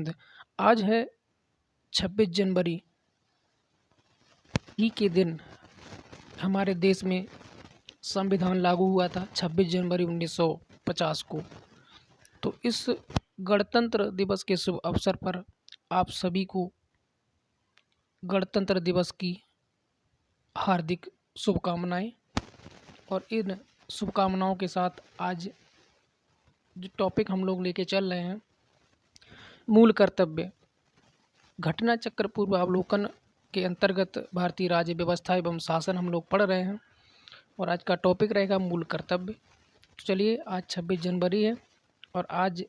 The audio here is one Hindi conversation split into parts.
हिंद। आज है 26 जनवरी ही के दिन हमारे देश में संविधान लागू हुआ था 26 जनवरी 1950 को। तो इस गणतंत्र दिवस के शुभ अवसर पर आप सभी को गणतंत्र दिवस की हार्दिक शुभकामनाएं। और इन शुभकामनाओं के साथ आज जो टॉपिक हम लोग लेके चल रहे हैं, मूल कर्तव्य, घटना चक्र पूर्वावलोकन के अंतर्गत भारतीय राज्य व्यवस्था एवं शासन हम लोग पढ़ रहे हैं और आज का टॉपिक रहेगा मूल कर्तव्य। तो चलिए, आज 26 जनवरी है और आज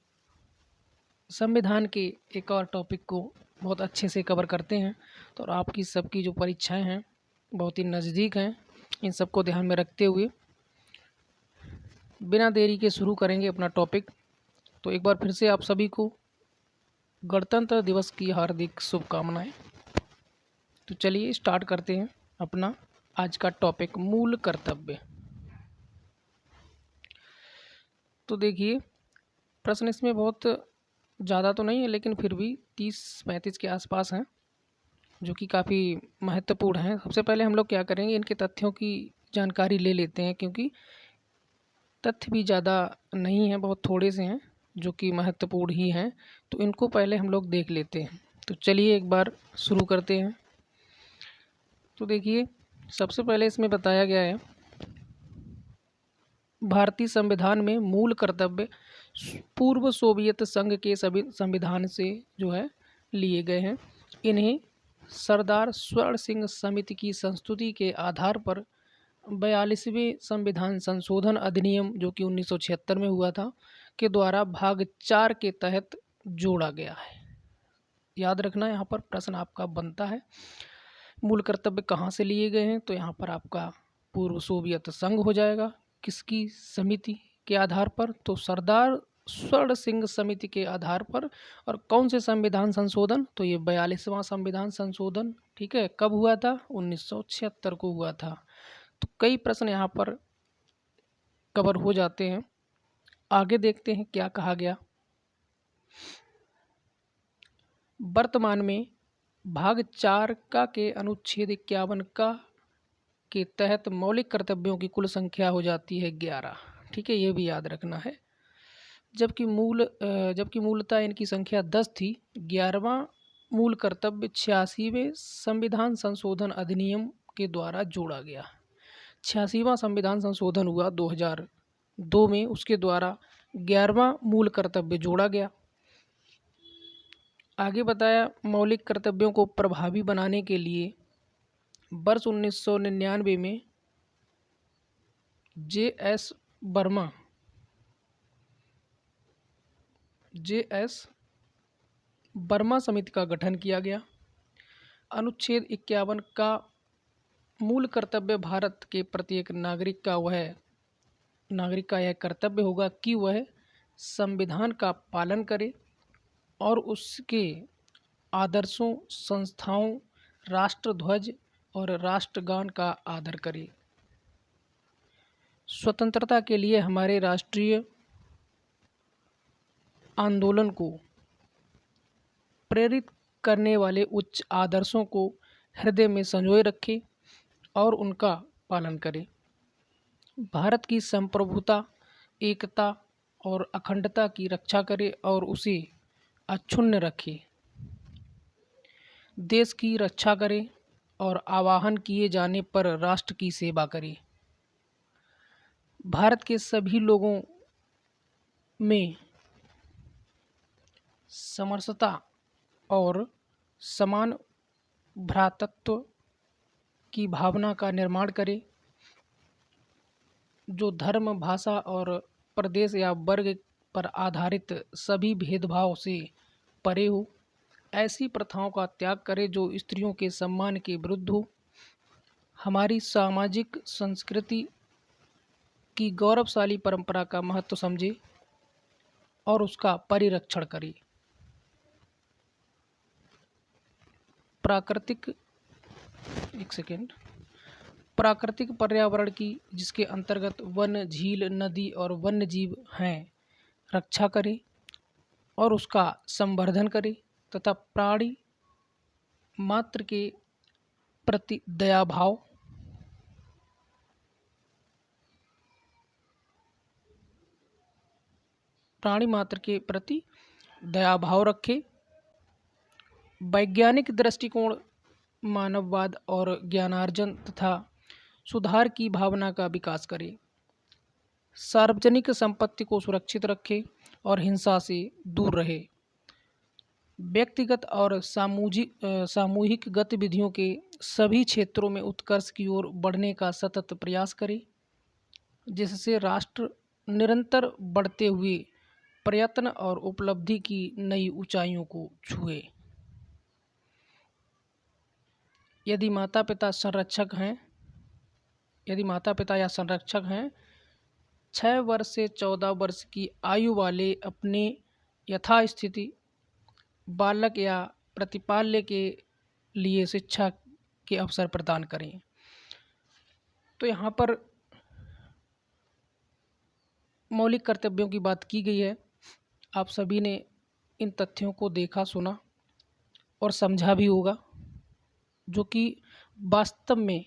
संविधान के एक और टॉपिक को बहुत अच्छे से कवर करते हैं। तो आपकी सबकी जो परीक्षाएं हैं बहुत ही नज़दीक हैं, इन सबको ध्यान में रखते हुए बिना देरी के शुरू करेंगे अपना टॉपिक। तो एक बार फिर से आप सभी को गणतंत्र दिवस की हार्दिक शुभकामनाएं। तो चलिए स्टार्ट करते हैं अपना आज का टॉपिक, मूल कर्तव्य। तो देखिए, प्रश्न इसमें बहुत ज़्यादा तो नहीं है, लेकिन फिर भी 30-35 के आसपास हैं, जो कि काफ़ी महत्वपूर्ण हैं। सबसे पहले हम लोग क्या करेंगे, इनके तथ्यों की जानकारी ले लेते हैं, क्योंकि तथ्य भी ज़्यादा नहीं है, बहुत थोड़े से हैं जो कि महत्वपूर्ण ही हैं। तो इनको पहले हम लोग देख लेते हैं। तो चलिए एक बार शुरू करते हैं। तो देखिए, सबसे पहले इसमें बताया गया है भारतीय संविधान में मूल कर्तव्य पूर्व सोवियत संघ के सभी संविधान से जो है लिए गए हैं। इन्हें सरदार स्वर्ण सिंह समिति की संस्तुति के आधार पर 42वें संविधान संशोधन अधिनियम, जो कि 1976 में हुआ था, के द्वारा भाग 4 के तहत जोड़ा गया है। याद रखना, यहाँ पर प्रश्न आपका बनता है मूल कर्तव्य कहाँ से लिए गए हैं। तो यहाँ पर आपका पूर्व सोवियत संघ हो जाएगा। किसकी समिति के आधार पर? तो सरदार स्वर्ण सिंह समिति के आधार पर। और कौन से संविधान संशोधन? तो ये 42वां संविधान संशोधन, ठीक है। कब हुआ था? 1976 को हुआ था। तो कई प्रश्न यहाँ पर कवर हो जाते हैं। आगे देखते हैं क्या कहा गया। वर्तमान में भाग 4 का के अनुच्छेद 51 का के तहत मौलिक कर्तव्यों की कुल संख्या हो जाती है 11, ठीक है। ये भी याद रखना है। जबकि मूलतः इनकी संख्या 10 थी। 11वां मूल कर्तव्य 86वें संविधान संशोधन अधिनियम के द्वारा जोड़ा गया। 86वां संविधान संशोधन हुआ 2002 में, उसके द्वारा 11वां मूल कर्तव्य जोड़ा गया। आगे बताया, मौलिक कर्तव्यों को प्रभावी बनाने के लिए वर्ष 1999 में जे.एस. वर्मा समिति का गठन किया गया। अनुच्छेद 51 का मूल कर्तव्य भारत के प्रत्येक नागरिक का यह कर्तव्य होगा कि वह संविधान का पालन करे और उसके आदर्शों, संस्थाओं, राष्ट्रध्वज और राष्ट्रगान का आदर करे। स्वतंत्रता के लिए हमारे राष्ट्रीय आंदोलन को प्रेरित करने वाले उच्च आदर्शों को हृदय में संजोए रखे और उनका पालन करे। भारत की संप्रभुता, एकता और अखंडता की रक्षा करे और उसे अक्षुण्ण रखे। देश की रक्षा करे और आह्वान किए जाने पर राष्ट्र की सेवा करे। भारत के सभी लोगों में समरसता और समान भ्रातृत्व की भावना का निर्माण करे, जो धर्म, भाषा और प्रदेश या वर्ग पर आधारित सभी भेदभाव से परे हो। ऐसी प्रथाओं का त्याग करे जो स्त्रियों के सम्मान के विरुद्ध हो। हमारी सामाजिक संस्कृति की गौरवशाली परंपरा का महत्व समझे और उसका परिरक्षण करे। प्राकृतिक पर्यावरण की, जिसके अंतर्गत वन, झील, नदी और वन्य जीव हैं, रक्षा करे। और उसका संवर्धन करे तथा प्राणी मात्र के प्रति दया भाव, प्राणी मात्र के प्रति दया भाव रखे, वैज्ञानिक दृष्टिकोण, मानववाद और ज्ञानार्जन तथा सुधार की भावना का विकास करे, सार्वजनिक संपत्ति को सुरक्षित रखे और हिंसा से दूर रहे, व्यक्तिगत और सामूहिक गतिविधियों के सभी क्षेत्रों में उत्कर्ष की ओर बढ़ने का सतत प्रयास करे, जिससे राष्ट्र निरंतर बढ़ते हुए प्रयत्न और उपलब्धि की नई ऊंचाइयों को छुए। यदि माता पिता या संरक्षक हैं 6 वर्ष से 14 वर्ष की आयु वाले अपने यथास्थिति बालक या प्रतिपाल्य के लिए शिक्षा के अवसर प्रदान करें। तो यहाँ पर मौलिक कर्तव्यों की बात की गई है। आप सभी ने इन तथ्यों को देखा, सुना और समझा भी होगा, जो कि वास्तव में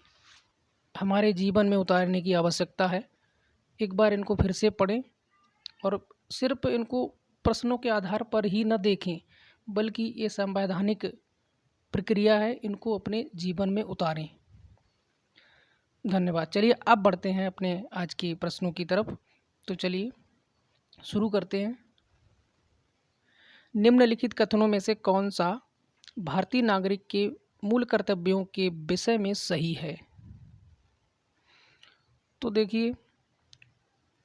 हमारे जीवन में उतारने की आवश्यकता है। एक बार इनको फिर से पढ़ें और सिर्फ इनको प्रश्नों के आधार पर ही न देखें, बल्कि ये संवैधानिक प्रक्रिया है, इनको अपने जीवन में उतारें। धन्यवाद। चलिए अब बढ़ते हैं अपने आज के प्रश्नों की तरफ। तो चलिए शुरू करते हैं। निम्नलिखित कथनों में से कौन सा भारतीय नागरिक के मूल कर्तव्यों के विषय में सही है? तो देखिए,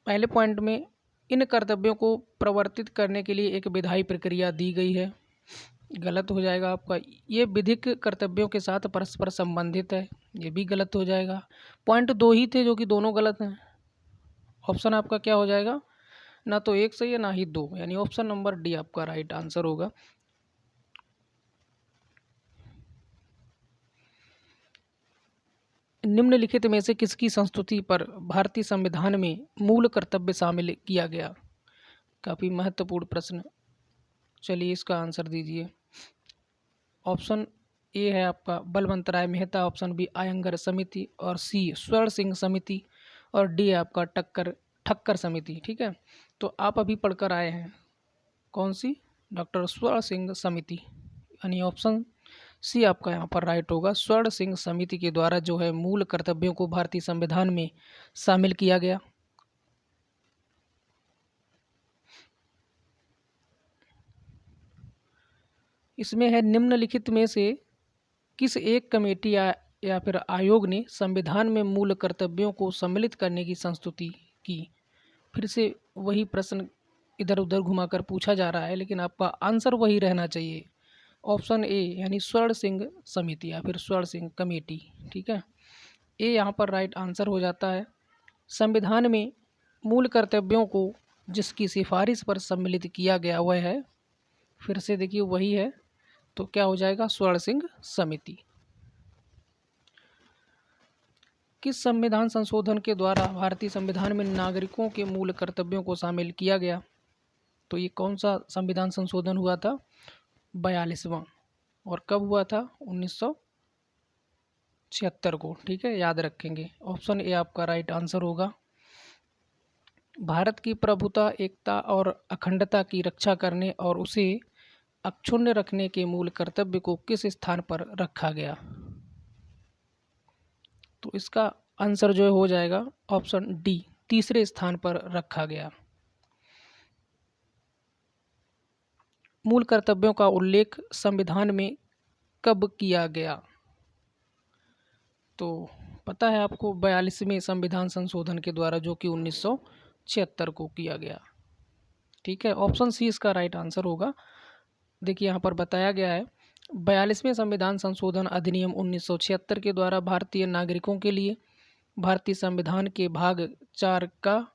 पहले पॉइंट में इन कर्तव्यों को प्रवर्तित करने के लिए एक विधायी प्रक्रिया दी गई है। गलत हो जाएगा आपका। ये विधिक कर्तव्यों के साथ परस्पर संबंधित है, ये भी गलत हो जाएगा। पॉइंट 2 ही थे जो कि दोनों गलत हैं। ऑप्शन आपका क्या हो जाएगा? ना तो 1 सही है ना ही 2, यानी ऑप्शन नंबर डी आपका राइट आंसर होगा। निम्नलिखित में से किसकी संस्तुति पर भारतीय संविधान में मूल कर्तव्य शामिल किया गया? काफ़ी महत्वपूर्ण प्रश्न। चलिए इसका आंसर दीजिए। ऑप्शन ए है आपका बलवंतराय मेहता, ऑप्शन बी आयंगर समिति, और सी स्वर्ण सिंह समिति, और डी है आपका ठक्कर समिति। ठीक है, तो आप अभी पढ़कर आए हैं कौन सी? डॉक्टर स्वर्ण सिंह समिति, यानी ऑप्शन सी आपका यहाँ पर राइट होगा। स्वर्ण सिंह समिति के द्वारा जो है मूल कर्तव्यों को भारतीय संविधान में शामिल किया गया। इसमें है निम्नलिखित में से किस एक कमेटी या फिर आयोग ने संविधान में मूल कर्तव्यों को सम्मिलित करने की संस्तुति की? फिर से वही प्रश्न इधर उधर घुमाकर पूछा जा रहा है, लेकिन आपका आंसर वही रहना चाहिए। ऑप्शन ए यानी स्वर्ण सिंह समिति या फिर स्वर्ण सिंह कमेटी। ठीक है, ए यहाँ पर राइट आंसर हो जाता है। संविधान में मूल कर्तव्यों को जिसकी सिफारिश पर सम्मिलित किया गया वह है, फिर से देखिए वही है, तो क्या हो जाएगा? स्वर्ण सिंह समिति। किस संविधान संशोधन के द्वारा भारतीय संविधान में नागरिकों के मूल कर्तव्यों को शामिल किया गया? तो ये कौन सा संविधान संशोधन हुआ था? 42वां। और कब हुआ था? 1976 को। ठीक है, याद रखेंगे। ऑप्शन ए आपका राइट आंसर होगा। भारत की प्रभुता, एकता और अखंडता की रक्षा करने और उसे अक्षुण्ण रखने के मूल कर्तव्य को किस स्थान पर रखा गया? तो इसका आंसर जो हो जाएगा ऑप्शन डी, तीसरे स्थान पर रखा गया। मूल कर्तव्यों का उल्लेख संविधान में कब किया गया? तो पता है आपको, 42वें संविधान संशोधन के द्वारा, जो कि 1976 को किया गया। ठीक है, ऑप्शन सी इसका राइट आंसर होगा। देखिए यहाँ पर बताया गया है 42वें संविधान संशोधन अधिनियम 1976 के द्वारा भारतीय नागरिकों के लिए भारतीय संविधान के भाग 4 का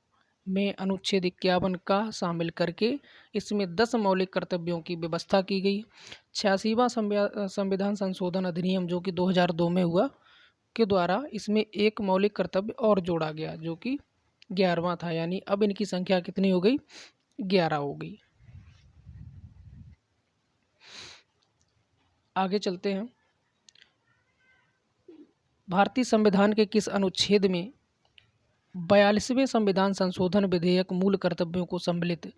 में अनुच्छेद 51 का शामिल करके इसमें 10 मौलिक कर्तव्यों की व्यवस्था की गई। 86वां संविधान संशोधन अधिनियम जो कि 2002 में हुआ के द्वारा इसमें एक मौलिक कर्तव्य और जोड़ा गया, जो कि 11वां था। यानी अब इनकी संख्या कितनी हो गई? 11 हो गई। आगे चलते हैं। भारतीय संविधान के किस अनुच्छेद में 42वें संविधान संशोधन विधेयक मूल कर्तव्यों को सम्मिलित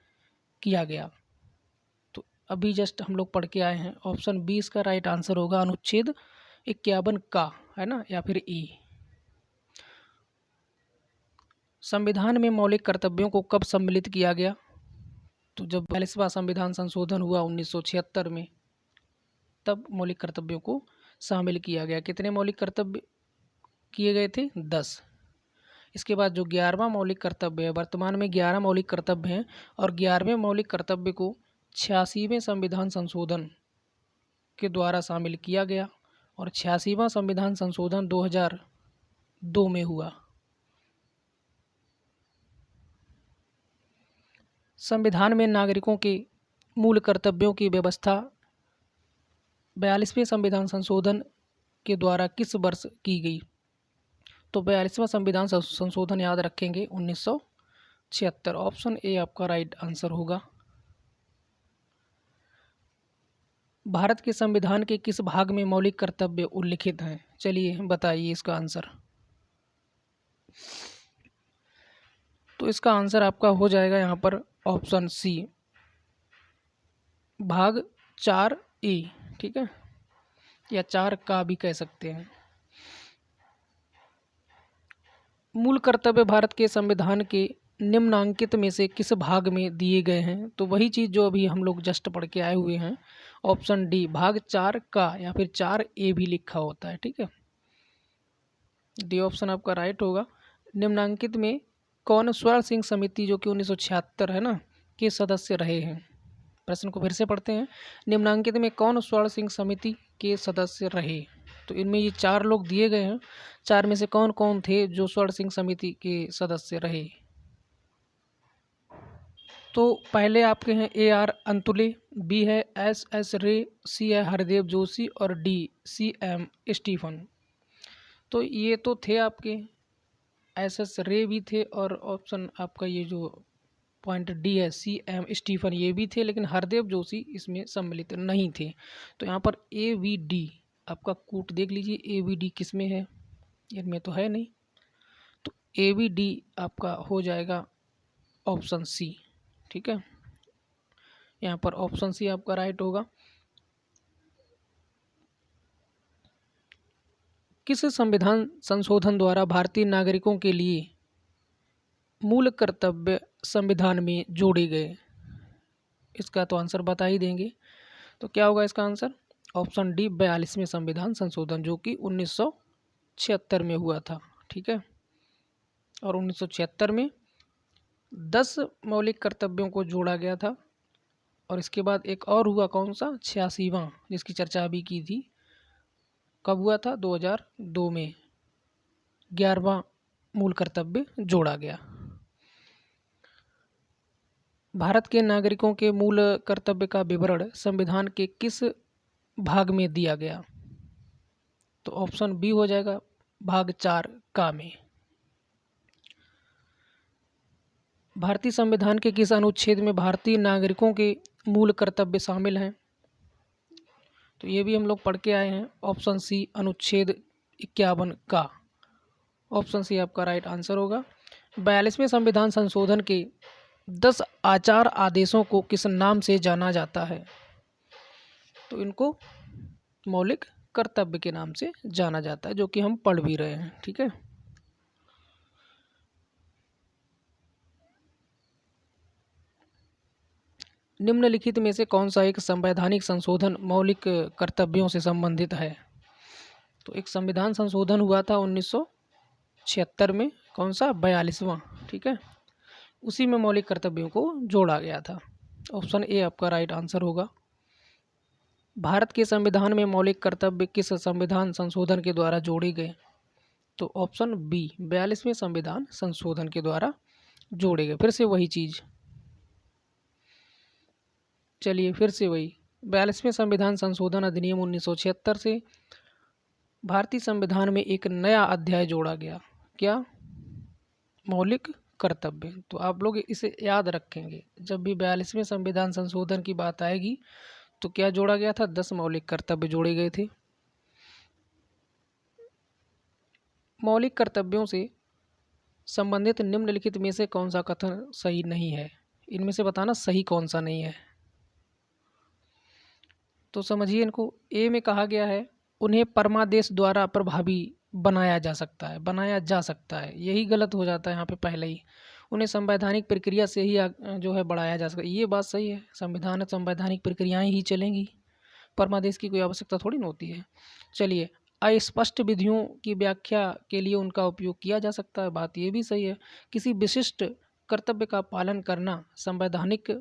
किया गया? तो अभी जस्ट हम लोग पढ़ के आए हैं। ऑप्शन 20 का राइट आंसर होगा अनुच्छेद 51 का, है ना, या फिर ई। संविधान में मौलिक कर्तव्यों को कब सम्मिलित किया गया? तो जब 42वां संविधान संशोधन हुआ 1976 में, तब मौलिक कर्तव्यों को शामिल किया गया। कितने मौलिक कर्तव्य किए गए थे? 10। इसके बाद जो 11वां मौलिक कर्तव्य है, वर्तमान में 11 मौलिक कर्तव्य हैं और 11वें मौलिक कर्तव्य को 86वें संविधान संशोधन के द्वारा शामिल किया गया और 86वां संविधान संशोधन 2002 में हुआ। संविधान में नागरिकों के मूल कर्तव्यों की व्यवस्था 42वें संविधान संशोधन के द्वारा किस वर्ष की गई? तो 42वां संविधान संशोधन याद रखेंगे 1976। ऑप्शन ए आपका राइट आंसर होगा। भारत के संविधान के किस भाग में मौलिक कर्तव्य उल्लिखित हैं? चलिए बताइए इसका आंसर। तो इसका आंसर आपका हो जाएगा यहाँ पर ऑप्शन सी, भाग 4A, ठीक है, या 4 का भी कह सकते हैं। मूल कर्तव्य भारत के संविधान के निम्नांकित में से किस भाग में दिए गए हैं? तो वही चीज़ जो अभी हम लोग जस्ट पढ़ के आए हुए हैं, ऑप्शन डी, भाग 4 का या फिर 4A भी लिखा होता है, ठीक है। डी ऑप्शन आपका राइट होगा। निम्नांकित में कौन स्वर्ण सिंह समिति, जो कि 1976 है ना, के सदस्य रहे हैं? प्रश्न को फिर से पढ़ते हैं। निम्नांकित में कौन स्वर्ण सिंह समिति के सदस्य रहे? तो इनमें ये 4 लोग दिए गए हैं। 4 में से कौन कौन थे जो स्वर्ण सिंह समिति के सदस्य रहे? तो पहले आपके हैं AR अंतुले, बी है SS रे, सी है हरदेव जोशी और डी CM स्टीफन। तो ये तो थे आपके, SS रे भी थे और ऑप्शन आपका ये जो पॉइंट डी है CM स्टीफन, ये भी थे, लेकिन हरदेव जोशी इसमें सम्मिलित नहीं थे। तो यहाँ पर AVD आपका कूट देख लीजिए, AVD किस में है? इनमें तो है नहीं। तो AVD आपका हो जाएगा ऑप्शन सी, ठीक है। यहाँ पर ऑप्शन सी आपका राइट होगा। किस संविधान संशोधन द्वारा भारतीय नागरिकों के लिए मूल कर्तव्य संविधान में जोड़े गए? इसका तो आंसर बता ही देंगे। तो क्या होगा इसका आंसर? ऑप्शन डी, 42वें संविधान संशोधन, जो कि 1976 में हुआ था, ठीक है। और 1976 में 10 मौलिक कर्तव्यों को जोड़ा गया था और इसके बाद एक और हुआ, कौन सा? 86वां, जिसकी चर्चा अभी की थी। कब हुआ था? 2002 में 11वां मूल कर्तव्य जोड़ा गया। भारत के नागरिकों के मूल कर्तव्य का विवरण संविधान के किस भाग में दिया गया? तो ऑप्शन बी हो जाएगा, भाग 4 का में। भारतीय संविधान के किस अनुच्छेद में भारतीय नागरिकों के मूल कर्तव्य शामिल हैं? तो ये भी हम लोग पढ़ के आए हैं। ऑप्शन सी, अनुच्छेद 51 का। ऑप्शन सी आपका राइट आंसर होगा। 42वें संविधान संशोधन के 10 आचार आदेशों को किस नाम से जाना जाता है? तो इनको मौलिक कर्तव्य के नाम से जाना जाता है, जो कि हम पढ़ भी रहे हैं, ठीक है। निम्नलिखित में से कौन सा एक संवैधानिक संशोधन मौलिक कर्तव्यों से संबंधित है? तो एक संविधान संशोधन हुआ था 1976 में, कौन सा? 42वां, ठीक है। उसी में मौलिक कर्तव्यों को जोड़ा गया था। ऑप्शन ए आपका राइट आंसर होगा। भारत के संविधान में मौलिक कर्तव्य किस संविधान संशोधन के द्वारा जोड़े गए? तो ऑप्शन बी, 42वें संविधान संशोधन के द्वारा जोड़े गए। फिर से वही चीज़, चलिए फिर से वही। 42वें संविधान संशोधन अधिनियम 1976 से भारतीय संविधान में एक नया अध्याय जोड़ा गया। क्या? मौलिक कर्तव्य। तो आप लोग इसे याद रखेंगे, जब भी 42वें संविधान संशोधन की बात आएगी तो क्या जोड़ा गया था? 10 मौलिक कर्तव्य जोड़े गए थे। मौलिक कर्तव्यों से संबंधित निम्नलिखित में से कौन सा कथन सही नहीं है? इनमें से बताना सही कौन सा नहीं है। तो समझिए इनको। ए में कहा गया है उन्हें परमादेश द्वारा प्रभावी बनाया जा सकता है, बनाया जा सकता है। यही गलत हो जाता है यहाँ पे पहले ही। उन्हें संवैधानिक प्रक्रिया से ही जो है बढ़ाया जा सकता है। ये बात सही है, संविधान संवैधानिक प्रक्रियाएं ही चलेंगी, परमादेश की कोई आवश्यकता थोड़ी न होती है। चलिए, अस्पष्ट विधियों की व्याख्या के लिए उनका उपयोग किया जा सकता है। बात ये भी सही है। किसी विशिष्ट कर्तव्य का पालन करना संवैधानिक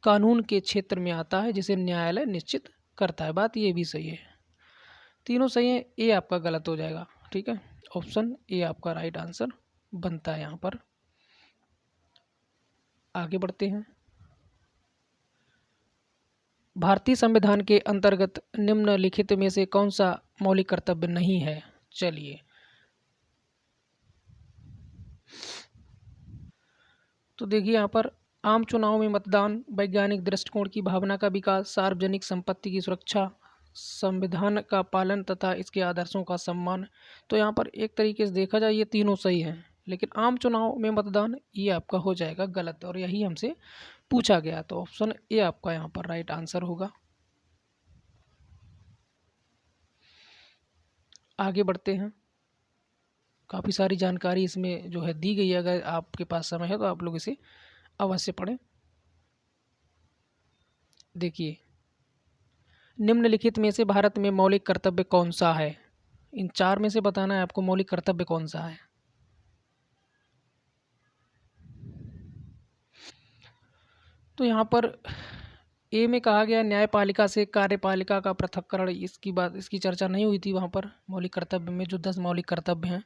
कानून के क्षेत्र में आता है जिसे न्यायालय निश्चित करता है। बात ये भी सही है। तीनों सही है। ए आपका गलत हो जाएगा। ठीक है, ऑप्शन ए आपका राइट आंसर बनता है यहाँ पर। आगे बढ़ते हैं। भारतीय संविधान के अंतर्गत निम्नलिखित में से कौन सा मौलिक कर्तव्य नहीं है? चलिए, तो देखिए यहाँ पर आम चुनाव में मतदान, वैज्ञानिक दृष्टिकोण की भावना का विकास, सार्वजनिक संपत्ति की सुरक्षा, संविधान का पालन तथा इसके आदर्शों का सम्मान। तो यहाँ पर एक तरीके से देखा जाए ये तीनों सही हैं, लेकिन आम चुनाव में मतदान ये आपका हो जाएगा गलत, और यही हमसे पूछा गया। तो ऑप्शन ए आपका यहाँ पर राइट आंसर होगा। आगे बढ़ते हैं। काफ़ी सारी जानकारी इसमें जो है दी गई है। अगर आपके पास समय है तो आप लोग इसे अवश्य पढ़ें। देखिए, निम्नलिखित में से भारत में मौलिक कर्तव्य कौन सा है? इन चार में से बताना है आपको मौलिक कर्तव्य कौन सा है। तो यहाँ पर ए में कहा गया न्यायपालिका से कार्यपालिका का पृथक्करण। इसकी चर्चा नहीं हुई थी वहाँ पर मौलिक कर्तव्य में, जो 10 मौलिक कर्तव्य हैं।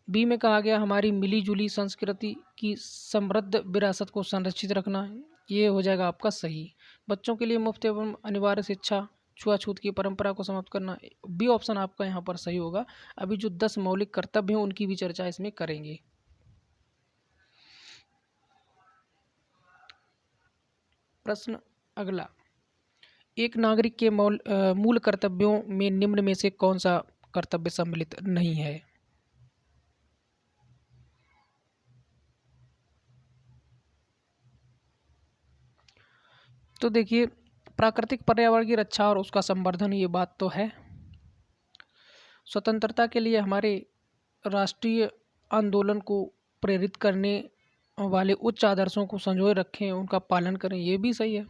बी में कहा गया हमारी मिली जुली संस्कृति की समृद्ध विरासत को संरक्षित रखना है। ये हो जाएगा आपका सही। बच्चों के लिए मुफ्त एवं अनिवार्य शिक्षा, छुआछूत की परंपरा को समाप्त करना। बी ऑप्शन आपका यहाँ पर सही होगा। अभी जो 10 मौलिक कर्तव्य हैं उनकी भी चर्चा इसमें करेंगे। प्रश्न अगला, एक नागरिक के मूल कर्तव्यों में निम्न में से कौन सा कर्तव्य सम्मिलित नहीं है? तो देखिए, प्राकृतिक पर्यावरण की रक्षा और उसका संवर्धन, ये बात तो है। स्वतंत्रता के लिए हमारे राष्ट्रीय आंदोलन को प्रेरित करने वाले उच्च आदर्शों को संजोए रखें, उनका पालन करें, ये भी सही है।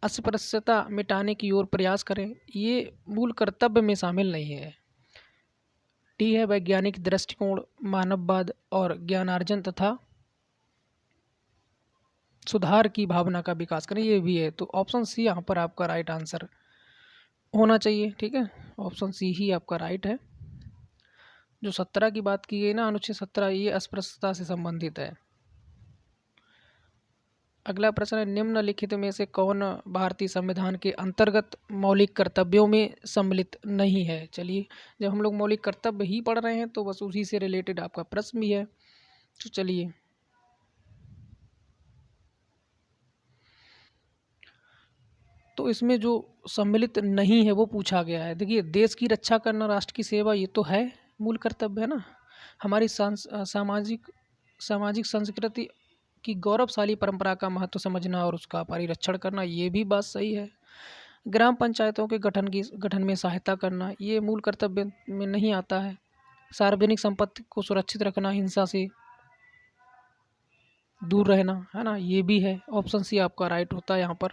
अस्पृश्यता मिटाने की ओर प्रयास करें, ये मूल कर्तव्य में शामिल नहीं है। टी है वैज्ञानिक दृष्टिकोण, मानववाद और ज्ञानार्जन तथा सुधार की भावना का विकास करें, ये भी है। तो ऑप्शन सी यहाँ पर आपका राइट आंसर होना चाहिए। ठीक है, ऑप्शन सी ही आपका राइट है। जो 17 की बात की गई ना, अनुच्छेद 17, ये अस्पृश्यता से संबंधित है। अगला प्रश्न है, निम्नलिखित में से कौन भारतीय संविधान के अंतर्गत मौलिक कर्तव्यों में सम्मिलित नहीं है? चलिए, जब हम लोग मौलिक कर्तव्य ही पढ़ रहे हैं तो बस उसी से रिलेटेड आपका प्रश्न भी है। तो चलिए, तो इसमें जो सम्मिलित नहीं है वो पूछा गया है। देखिए, देश की रक्षा करना, राष्ट्र की सेवा, ये तो है मूल कर्तव्य है ना। हमारी सामाजिक संस्कृति की गौरवशाली परंपरा का महत्व समझना और उसका परिरक्षण करना, ये भी बात सही है। ग्राम पंचायतों के गठन में सहायता करना, ये मूल कर्तव्य में नहीं आता है। सार्वजनिक संपत्ति को सुरक्षित रखना, हिंसा से दूर रहना, है ना, ये भी है। ऑप्शन सी आपका राइट होता है यहाँ पर।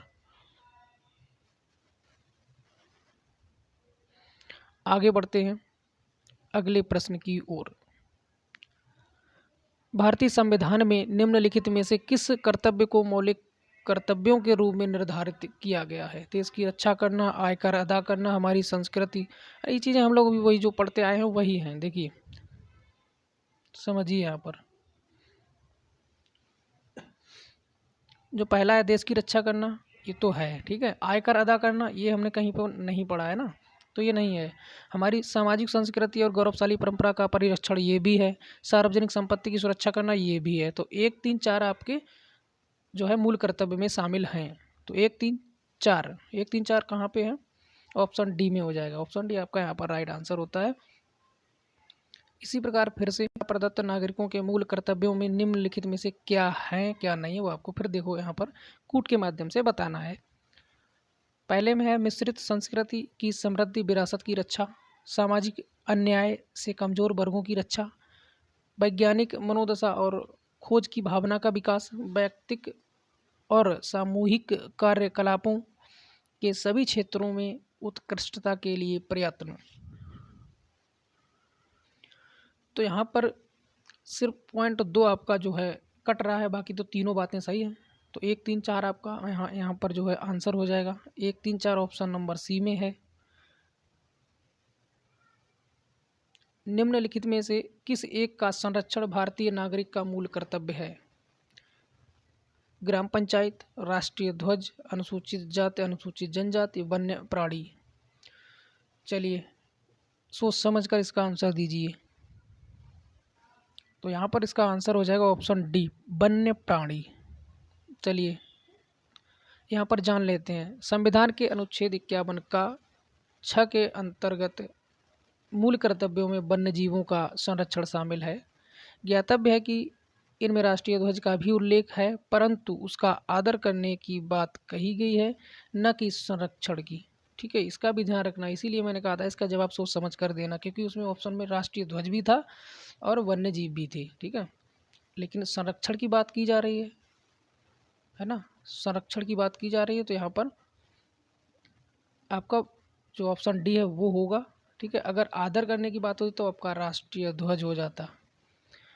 आगे बढ़ते हैं अगले प्रश्न की ओर। भारतीय संविधान में निम्नलिखित में से किस कर्तव्य को मौलिक कर्तव्यों के रूप में निर्धारित किया गया है? देश की रक्षा करना, आयकर अदा करना, हमारी संस्कृति, ये चीज़ें हम लोग भी वही जो पढ़ते आए हैं वही हैं। देखिए, समझिए यहाँ पर जो पहला है देश की रक्षा करना, ये तो है। ठीक है, आयकर अदा करना, ये हमने कहीं पर नहीं पढ़ा है ना, तो ये नहीं है। हमारी सामाजिक संस्कृति और गौरवशाली परंपरा का परिरक्षण, ये भी है। सार्वजनिक संपत्ति की सुरक्षा करना, ये भी है। तो 1, 3, 4 आपके जो है मूल कर्तव्य में शामिल हैं। तो 1 3 4, 1 3 4 कहाँ पे है? ऑप्शन डी में हो जाएगा। ऑप्शन डी आपका यहाँ पर राइट आंसर होता है। इसी प्रकार फिर से प्रदत्त नागरिकों के मूल कर्तव्यों में निम्नलिखित में से क्या है क्या नहीं है वो आपको फिर देखो यहाँ पर कूट के माध्यम से बताना है। पहले में है मिश्रित संस्कृति की समृद्धि विरासत की रक्षा, सामाजिक अन्याय से कमजोर वर्गों की रक्षा, वैज्ञानिक मनोदशा और खोज की भावना का विकास, व्यक्तिक और सामूहिक कार्यकलापों के सभी क्षेत्रों में उत्कृष्टता के लिए प्रयत्न। तो यहाँ पर सिर्फ पॉइंट 2 आपका जो है कट रहा है, बाकी तो तीनों बातें सही हैं। तो 1 3 4 आपका यहाँ पर जो है आंसर हो जाएगा। 1 3 4 ऑप्शन नंबर सी में है। निम्नलिखित में से किस एक का संरक्षण भारतीय नागरिक का मूल कर्तव्य है? ग्राम पंचायत, राष्ट्रीय ध्वज, अनुसूचित जाति अनुसूचित जनजाति, वन्य प्राणी। चलिए सोच समझ कर इसका आंसर दीजिए। तो यहाँ पर इसका आंसर हो जाएगा ऑप्शन डी, वन्य प्राणी। चलिए यहाँ पर जान लेते हैं। संविधान के अनुच्छेद 51 का 6 के अंतर्गत मूल कर्तव्यों में वन्य जीवों का संरक्षण शामिल है। ज्ञातव्य है कि इनमें राष्ट्रीय ध्वज का भी उल्लेख है, परंतु उसका आदर करने की बात कही गई है, न कि संरक्षण की। ठीक है, इसका भी ध्यान रखना। इसीलिए मैंने कहा था इसका जवाब सोच समझ कर देना, क्योंकि उसमें ऑप्शन में राष्ट्रीय ध्वज भी था और वन्य जीव भी थे। ठीक है, लेकिन संरक्षण की बात की जा रही है ना, संरक्षण की बात की जा रही है। तो यहाँ पर आपका जो ऑप्शन डी है वो होगा। ठीक है, अगर आदर करने की बात होती तो आपका राष्ट्रीय ध्वज हो जाता।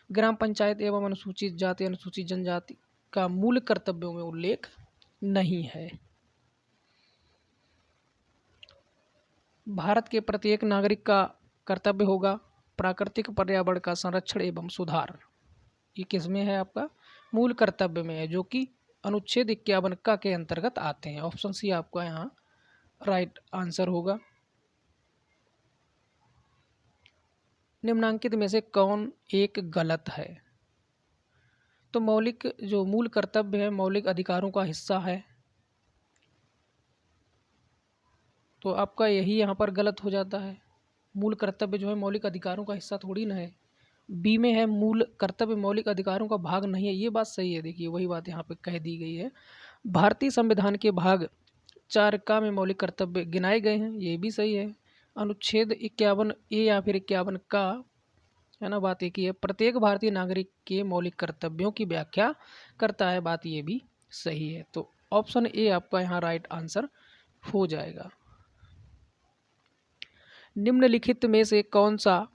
ग्राम पंचायत एवं अनुसूचित जाति अनुसूचित जनजाति का मूल कर्तव्यों में उल्लेख नहीं है। भारत के प्रत्येक नागरिक का कर्तव्य होगा प्राकृतिक पर्यावरण का संरक्षण एवं सुधार। ये किस में है? आपका मूल कर्तव्य में है, जो कि अनुच्छेद 51 का के अंतर्गत आते हैं। ऑप्शन सी आपका यहाँ राइट आंसर होगा। निम्नांकित में से कौन एक गलत है? तो मौलिक जो मूल कर्तव्य है मौलिक अधिकारों का हिस्सा है, तो आपका यही यहाँ पर गलत हो जाता है। मूल कर्तव्य जो है मौलिक अधिकारों का हिस्सा थोड़ी ना है। बी में है मूल कर्तव्य मौलिक अधिकारों का भाग नहीं है, ये बात सही है। देखिए वही बात यहाँ पे कह दी गई है। भारतीय संविधान के भाग 4 का में मौलिक कर्तव्य गिनाए गए हैं, ये भी सही है। अनुच्छेद 51 ए या फिर 51 का है ना, बात एक ही है। प्रत्येक भारतीय नागरिक के मौलिक कर्तव्यों की व्याख्या करता है, बात ये भी सही है। तो ऑप्शन ए आपका यहाँ राइट आंसर हो जाएगा। निम्नलिखित में से कौन सा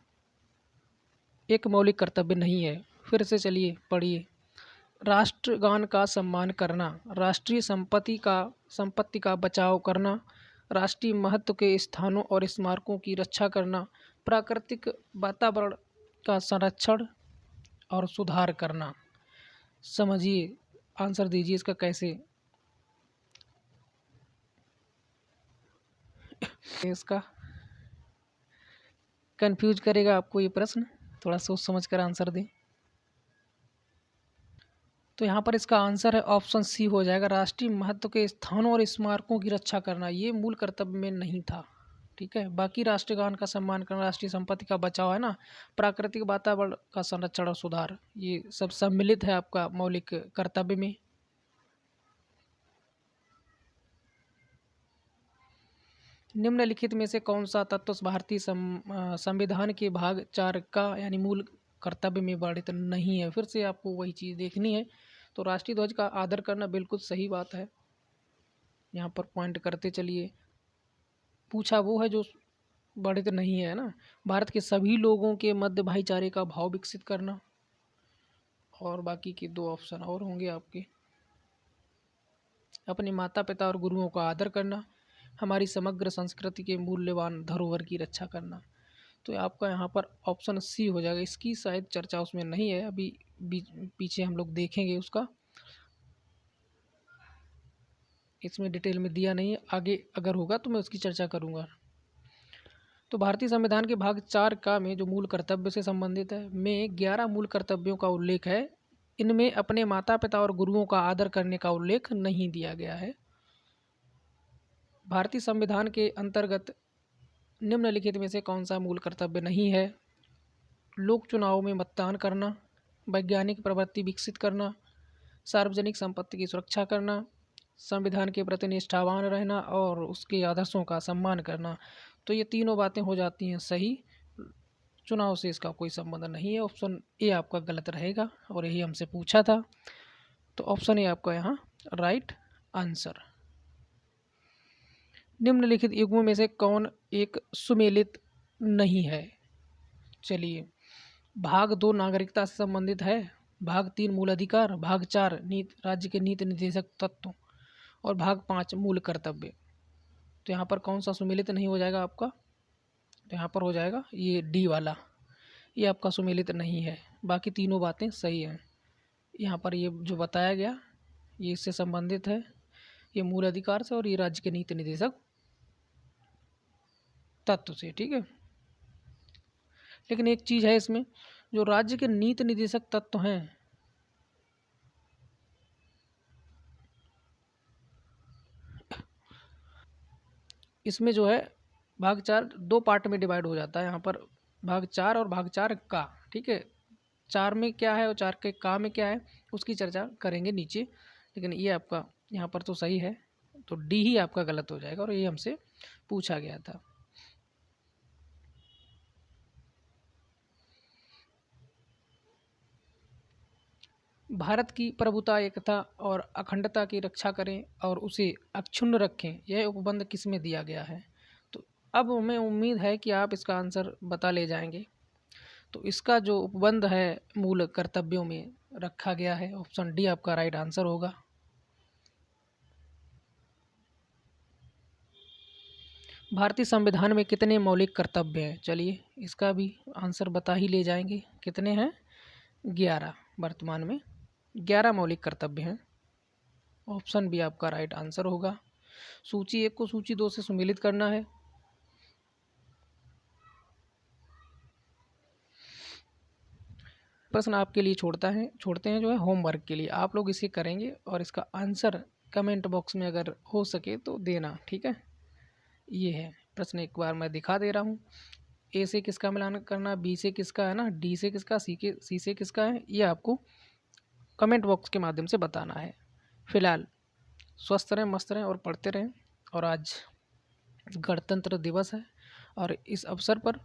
एक मौलिक कर्तव्य नहीं है? फिर से चलिए पढ़िए। राष्ट्रगान का सम्मान करना, राष्ट्रीय संपत्ति का बचाव करना, राष्ट्रीय महत्व के स्थानों और स्मारकों की रक्षा करना, प्राकृतिक वातावरण का संरक्षण और सुधार करना। समझिए, आंसर दीजिए इसका कैसे। इसका कंफ्यूज करेगा आपको ये प्रश्न, थोड़ा सोच समझ कर आंसर दें। तो यहाँ पर इसका आंसर है ऑप्शन सी हो जाएगा, राष्ट्रीय महत्व के स्थानों और स्मारकों की रक्षा करना। ये मूल कर्तव्य में नहीं था। ठीक है, बाकी राष्ट्रगान का सम्मान करना, राष्ट्रीय संपत्ति का बचाव है ना, प्राकृतिक वातावरण का संरक्षण और सुधार, ये सब सम्मिलित है आपका मौलिक कर्तव्य में। निम्नलिखित में से कौन सा तत्व भारतीय संविधान के भाग 4 का यानी मूल कर्तव्य में वर्णित नहीं है? फिर से आपको वही चीज़ देखनी है। तो राष्ट्रीय ध्वज का आदर करना बिल्कुल सही बात है, यहाँ पर पॉइंट करते चलिए। पूछा वो है जो वर्णित नहीं है ना, भारत के सभी लोगों के मध्य भाईचारे का भाव विकसित करना, और बाकी के 2 ऑप्शन और होंगे आपके। अपने माता पिता और गुरुओं का आदर करना, हमारी समग्र संस्कृति के मूल्यवान धरोहर की रक्षा करना। तो आपका यहाँ पर ऑप्शन सी हो जाएगा। इसकी शायद चर्चा उसमें नहीं है, अभी पीछे हम लोग देखेंगे उसका, इसमें डिटेल में दिया नहीं है, आगे अगर होगा तो मैं उसकी चर्चा करूँगा। तो भारतीय संविधान के भाग 4 का में जो मूल कर्तव्य से संबंधित है में 11 मूल कर्तव्यों का उल्लेख है। इनमें अपने माता पिता और गुरुओं का आदर करने का उल्लेख नहीं दिया गया है। भारतीय संविधान के अंतर्गत निम्नलिखित में से कौन सा मूल कर्तव्य नहीं है? लोक चुनाव में मतदान करना, वैज्ञानिक प्रवृत्ति विकसित करना, सार्वजनिक संपत्ति की सुरक्षा करना, संविधान के प्रति निष्ठावान रहना और उसके आदर्शों का सम्मान करना। तो ये तीनों बातें हो जाती हैं सही। चुनाव से इसका कोई संबंध नहीं है। ऑप्शन ए आपका गलत रहेगा और यही हमसे पूछा था। तो ऑप्शन ए आपका यहाँ राइट आंसर। निम्नलिखित युग्मों में से कौन एक सुमेलित नहीं है? चलिए, भाग 2 नागरिकता से संबंधित है, भाग 3 मूल अधिकार, भाग 4 राज्य के नीति निर्देशक तत्व और भाग 5 मूल कर्तव्य। तो यहाँ पर कौन सा सुमेलित नहीं हो जाएगा आपका? तो यहाँ पर हो जाएगा ये डी वाला, ये आपका सुमेलित नहीं है। बाकी तीनों बातें सही हैं। यहाँ पर ये जो बताया गया ये इससे संबंधित है, ये मूल अधिकार से और ये राज्य के नीति निर्देशक तत्व से, ठीक है। लेकिन एक चीज़ है इसमें, जो राज्य के नीति निर्देशक तत्व हैं इसमें जो है भाग 4 2 पार्ट में डिवाइड हो जाता है। यहाँ पर भाग 4 और भाग 4 का, ठीक है। 4 में क्या है और 4 के का में क्या है उसकी चर्चा करेंगे नीचे। लेकिन ये आपका यहाँ पर तो सही है, तो डी ही आपका गलत हो जाएगा और ये हमसे पूछा गया था। भारत की प्रभुता, एकता और अखंडता की रक्षा करें और उसे अक्षुण्ण रखें, यह उपबंध किस में दिया गया है? तो अब हमें उम्मीद है कि आप इसका आंसर बता ले जाएंगे। तो इसका जो उपबंध है मूल कर्तव्यों में रखा गया है, ऑप्शन डी आपका राइट आंसर होगा। भारतीय संविधान में कितने मौलिक कर्तव्य हैं? चलिए इसका भी आंसर बता ही ले जाएंगे। कितने हैं? 11। वर्तमान में 11 मौलिक कर्तव्य हैं। ऑप्शन बी आपका राइट आंसर होगा। सूची 1 को सूची 2 से सुमेलित करना है। प्रश्न आपके लिए छोड़ते हैं जो है होमवर्क के लिए। आप लोग इसे करेंगे और इसका आंसर कमेंट बॉक्स में अगर हो सके तो देना, ठीक है। ये है प्रश्न, एक बार मैं दिखा दे रहा हूँ। ए से किसका मिलान करना, बी से किसका है ना, डी से किसका, सी से किसका है, ये आपको कमेंट बॉक्स के माध्यम से बताना है। फिलहाल स्वस्थ रहें, मस्त रहें और पढ़ते रहें। और आज गणतंत्र दिवस है और इस अवसर पर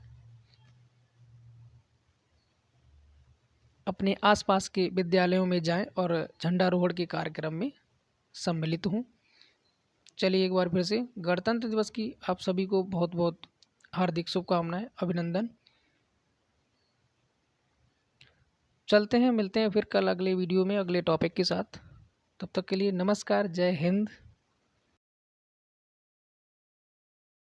अपने आसपास के विद्यालयों में जाएं और झंडारोहण के कार्यक्रम में सम्मिलित हों। चलिए एक बार फिर से गणतंत्र दिवस की आप सभी को बहुत बहुत हार्दिक शुभकामनाएं, अभिनंदन। चलते हैं, मिलते हैं फिर कल अगले वीडियो में अगले टॉपिक के साथ। तब तक के लिए नमस्कार, जय हिंद।